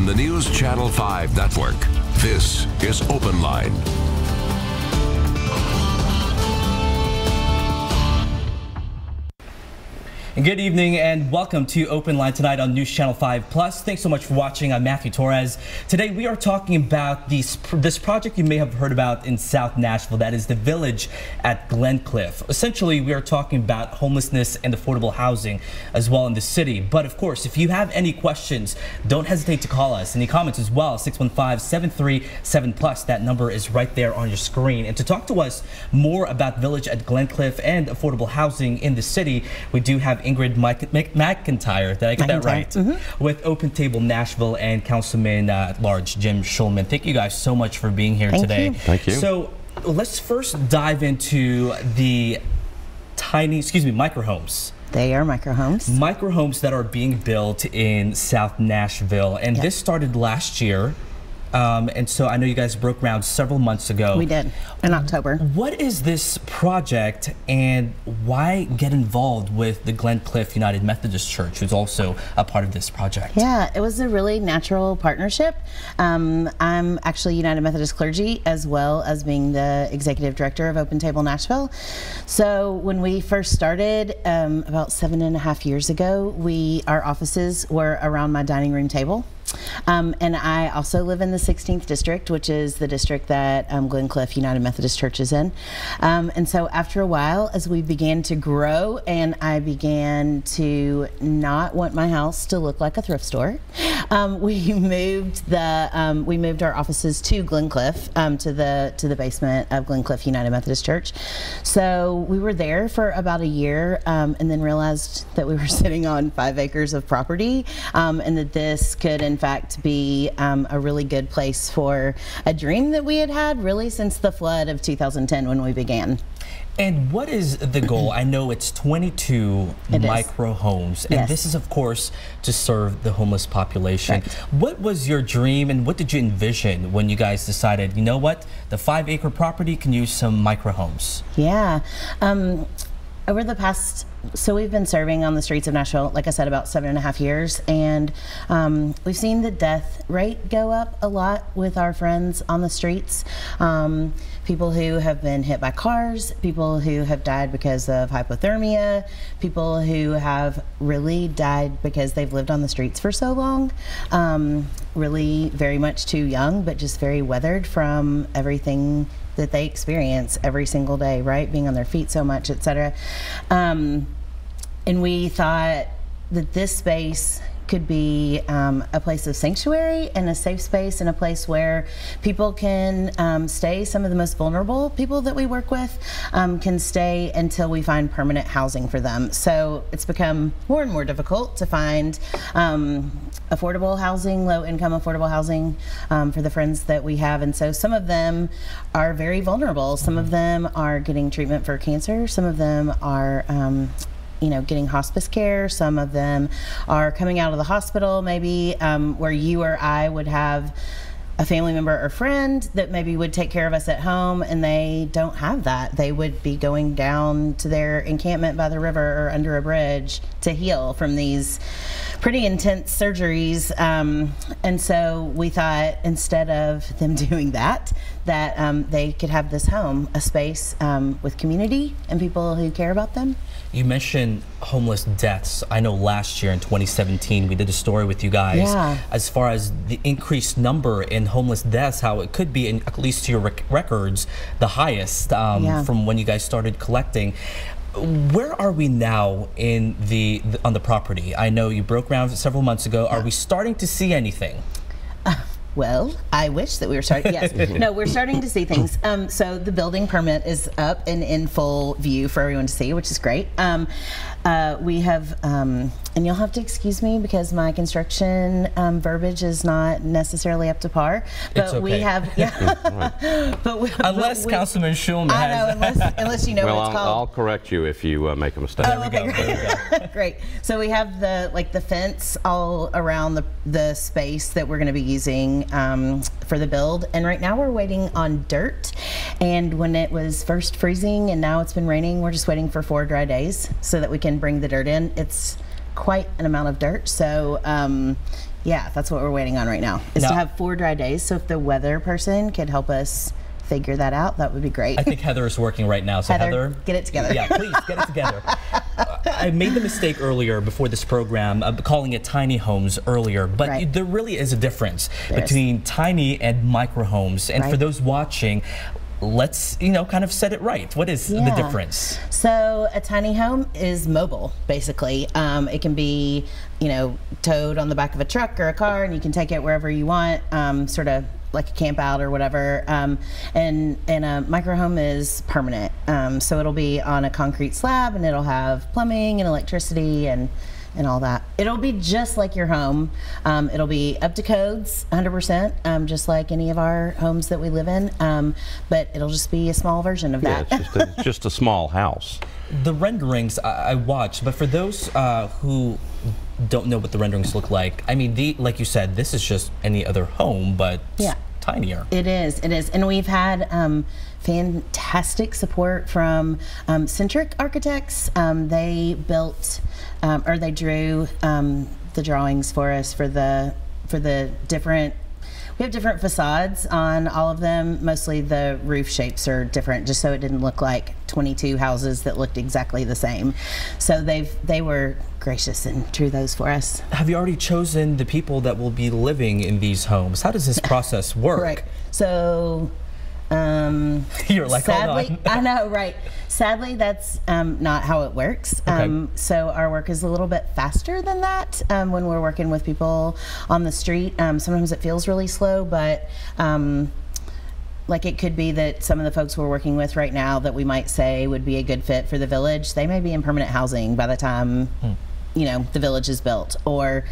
the News Channel 5 network. This is Open Line. Good evening and welcome to Open Line tonight on News Channel 5 Plus. Thanks so much for watching. I'm Matthew Torres. Today we are talking about this project you may have heard about in South Nashville. That is the village at Glencliff. Essentially, we are talking about homelessness and affordable housing as well in the city. But of course, if you have any questions, don't hesitate to call us. Any comments as well, 615-737+. That number is right there on your screen. And to talk to us more about Village at Glencliff and affordable housing in the city, we do have Ingrid McIntyre, did I get that right? With Open Table Nashville and Councilman at Large Jim Schulman. Thank you guys so much for being here today. Thank you. So let's first dive into the microhomes. They are microhomes. Microhomes that are being built in South Nashville. And this started last year. And so I know you guys broke ground several months ago. We did, in October. What is this project and why get involved with the Glencliff United Methodist Church, who's also a part of this project? Yeah, it was a really natural partnership. I'm actually United Methodist clergy as well as being the executive director of Open Table Nashville. So when we first started about 7.5 years ago, our offices were around my dining room table. And I also live in the 16th district, which is the district that Glencliff United Methodist Church is in. And so after a while, as we began to grow and I began to not want my house to look like a thrift store, we moved our offices to Glencliff, to the basement of Glencliff United Methodist Church. So we were there for about a year and then realized that we were sitting on 5 acres of property and that this could in fact be a really good place for a dream that we had had really since the flood of 2010 when we began. And what is the goal? I know it's 22 micro homes, and this is of course to serve the homeless population. Right. What was your dream and what did you envision when you guys decided, you know what, the 5-acre property can use some micro homes? Yeah. Over the past, so we've been serving on the streets of Nashville, like I said, about 7.5 years, and we've seen the death rate go up a lot with our friends on the streets. People who have been hit by cars, people who have died because of hypothermia, people who have really died because they've lived on the streets for so long, really very much too young, but just very weathered from everything that they experience every single day, right? Being on their feet so much, etc. And we thought that this space could be a place of sanctuary and a safe space and a place where people can stay. Some of the most vulnerable people that we work with can stay until we find permanent housing for them. So it's become more and more difficult to find affordable housing, low-income affordable housing for the friends that we have. And so some of them are very vulnerable. Some of them are getting treatment for cancer. Some of them are getting hospice care. Some of them are coming out of the hospital, maybe where you or I would have a family member or friend that maybe would take care of us at home, and they don't have that. They would be going down to their encampment by the river or under a bridge to heal from these pretty intense surgeries. And so we thought instead of them doing that, they could have this home, a space with community and people who care about them. You mentioned homeless deaths. I know last year in 2017 we did a story with you guys as far as the increased number in homeless deaths, how it could be, at least to your records, the highest from when you guys started collecting. Where are we now on the property? I know you broke ground several months ago. Are we starting to see anything? Well, I wish that we were starting. Yes. No, we're starting to see things. So the building permit is up and in full view for everyone to see, which is great. We have, and you'll have to excuse me because my construction verbiage is not necessarily up to par. But it's okay. We have, unless Councilman Schulman has. I know, unless you know what it's called. I'll correct you if you make a mistake. Oh, okay, great. Great. So we have the fence all around the space that we're going to be using for the build, and right now we're waiting on dirt. And when it was first freezing and now it's been raining, we're just waiting for 4 dry days so that we can bring the dirt in. It's quite an amount of dirt, so Yeah, that's what we're waiting on right now, is to have 4 dry days. So if the weather person could help us figure that out, that would be great. I think Heather is working right now. So Heather, get it together. Yeah, please get it together. I made the mistake earlier before this program calling it tiny homes earlier, but there really is a difference between tiny and micro homes. And for those watching, let's kind of set it right. What is the difference? So a tiny home is mobile, basically. It can be towed on the back of a truck or a car, and you can take it wherever you want, sort of like a camp out or whatever. And a micro home is permanent. So it'll be on a concrete slab, and it'll have plumbing and electricity and all that. It'll be just like your home. It'll be up to codes, 100%, just like any of our homes that we live in. But it'll just be a small version of that. It's just a small house. The renderings I watched, but for those who don't know what the renderings look like, I mean, like you said, this is just any other home, but tinier. It is, and we've had fantastic support from Centric Architects. They built, or they drew the drawings for us for the different. We have different facades on all of them. Mostly the roof shapes are different, just so it didn't look like 22 houses that looked exactly the same. So they were gracious and drew those for us. Have you already chosen the people that will be living in these homes? How does this process work? Right. So you're like, sadly, hold on. I know, right. Sadly, that's not how it works. So our work is a little bit faster than that when we're working with people on the street. Sometimes it feels really slow, but like it could be that some of the folks we're working with right now that we might say would be a good fit for the village, they may be in permanent housing by the time the village is built, or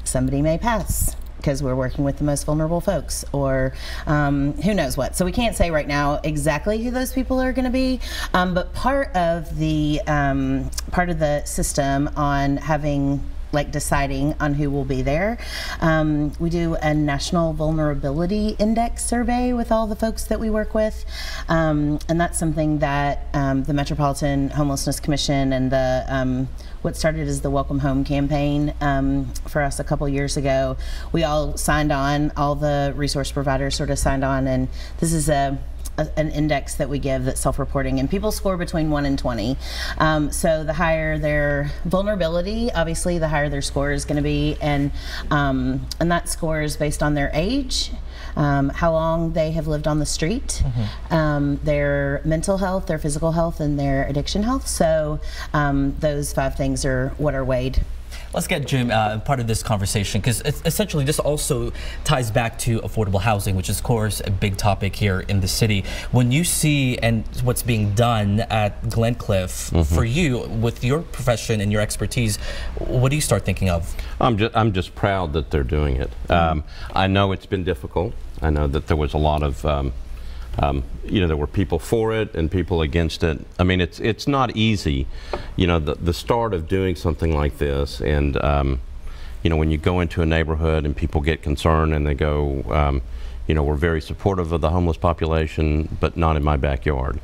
somebody may pass because we're working with the most vulnerable folks, or who knows what. So we can't say right now exactly who those people are going to be, but part of the system on having, like, deciding on who will be there, we do a national vulnerability index survey with all the folks that we work with, and that's something that the Metropolitan Homelessness Commission and the what started as the Welcome Home campaign for us a couple years ago, we all signed on, all the resource providers sort of signed on, and this is an index that we give that's self-reporting, and people score between 1 and 20. So the higher their vulnerability, obviously the higher their score is going to be, and that score is based on their age, how long they have lived on the street, their mental health, their physical health, and their addiction health. So those 5 things are what are weighed. Let's get Jim part of this conversation, because essentially this also ties back to affordable housing, which is, of course, a big topic here in the city. When you see what's being done at Glencliff, for you, with your profession and your expertise, what do you start thinking of? I'm just proud that they're doing it. I know it's been difficult. I know that there was a lot of there were people for it and people against it. I mean, it's not easy, the start of doing something like this, and when you go into a neighborhood and people get concerned and they go, we're very supportive of the homeless population, but not in my backyard.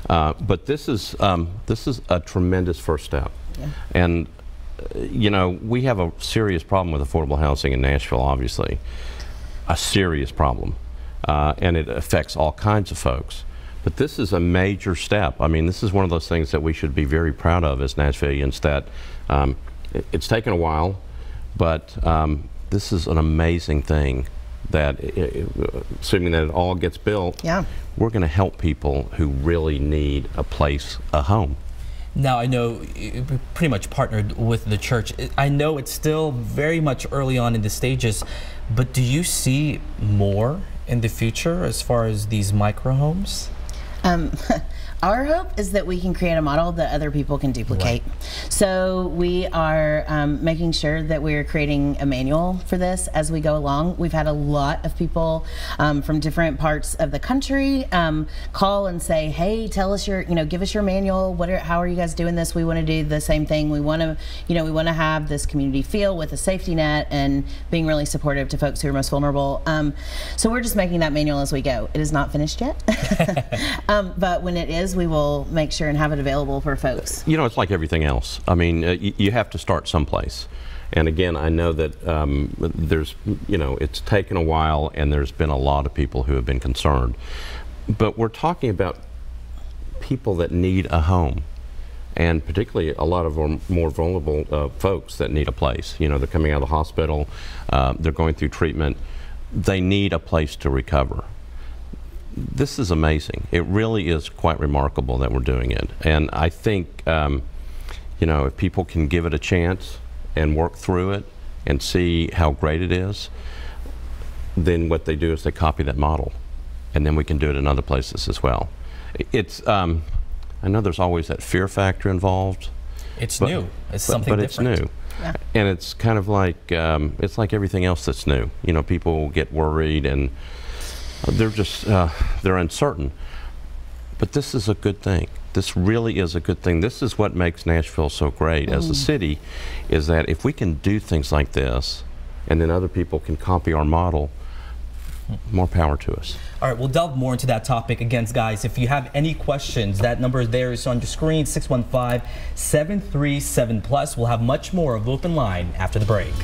But this is a tremendous first step, and we have a serious problem with affordable housing in Nashville. Obviously, a serious problem. And it affects all kinds of folks. But this is a major step. I mean, this is one of those things that we should be very proud of as Nashvillians, that it's taken a while, but this is an amazing thing that, assuming that it all gets built, we're going to help people who really need a place, a home. Now, I know you pretty much partnered with the church. I know it's still very much early on in the stages, but do you see more in the future as far as these micro homes? Our hope is that we can create a model that other people can duplicate. So we are making sure that we're creating a manual for this as we go along. We've had a lot of people from different parts of the country call and say, hey, tell us your, give us your manual. How are you guys doing this? We want to do the same thing. We want to, we want to have this community feel with a safety net and being really supportive to folks who are most vulnerable. So we're just making that manual as we go. It is not finished yet, but when it is, we will make sure and have it available for folks. It's like everything else. I mean, you have to start someplace. And again, I know that there's, you know, it's taken a while, and there's been a lot of people who have been concerned. But we're talking about people that need a home, and particularly a lot of our more vulnerable folks that need a place. You know, they're coming out of the hospital, they're going through treatment, they need a place to recover. This is amazing. It really is quite remarkable that we're doing it. And I think, you know, if people can give it a chance and work through it and see how great it is, then what they do is they copy that model, and then we can do it in other places as well. It's, I know there's always that fear factor involved. It's new. It's something different. It's new. Yeah. And it's kind of like, it's like everything else that's new. You know, people get worried, and they're just, they're uncertain. But this is a good thing. This really is a good thing. This is what makes Nashville so great as a city, is that if we can do things like this, and then other people can copy our model, more power to us. All right, we'll delve more into that topic. Again, guys, if you have any questions, that number there is on your screen, 615-737+. We'll have much more of Open Line after the break.